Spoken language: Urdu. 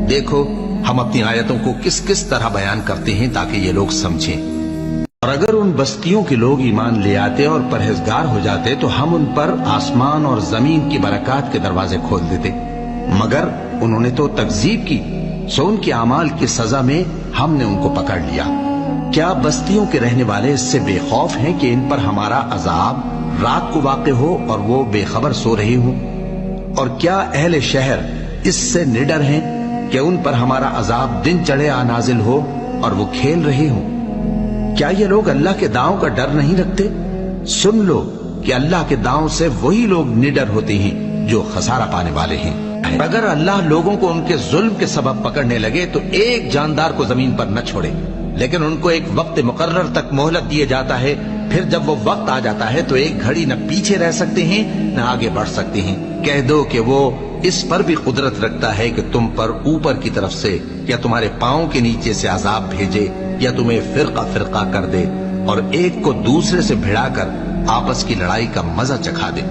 دیکھو ہم اپنی آیتوں کو کس کس طرح بیان کرتے ہیں تاکہ یہ لوگ سمجھیں. اور اگر ان بستیوں کے لوگ ایمان لے آتے اور پرہیزگار ہو جاتے تو ہم ان پر آسمان اور زمین کی برکات کے دروازے کھول دیتے، مگر انہوں نے تو تکذیب کی، سو ان کے اعمال کی سزا میں ہم نے ان کو پکڑ لیا. کیا بستیوں کے رہنے والے اس سے بے خوف ہیں کہ ان پر ہمارا عذاب رات کو واقع ہو اور وہ بے خبر سو رہے ہوں؟ اور کیا اہل شہر اس سے نڈر ہیں کہ ان پر ہمارا عذاب دن چڑھے آ نازل ہو اور وہ کھیل رہے ہوں؟ کیا یہ لوگ اللہ کے داؤں کا ڈر نہیں رکھتے؟ سن لو کہ اللہ کے داؤں سے وہی لوگ نڈر ہوتے ہیں جو خسارہ پانے والے ہیں. اگر اللہ لوگوں کو ان کے ظلم کے سبب پکڑنے لگے تو ایک جاندار کو زمین پر نہ چھوڑے، لیکن ان کو ایک وقت مقرر تک مہلت دیے جاتا ہے. پھر جب وہ وقت آ جاتا ہے تو ایک گھڑی نہ پیچھے رہ سکتے ہیں نہ آگے بڑھ سکتے ہیں. کہہ دو کہ وہ اس پر بھی قدرت رکھتا ہے کہ تم پر اوپر کی طرف سے یا تمہارے پاؤں کے نیچے سے عذاب بھیجے یا تمہیں فرقہ فرقہ کر دے اور ایک کو دوسرے سے بھڑا کر آپس کی لڑائی کا مزہ چکھا دے.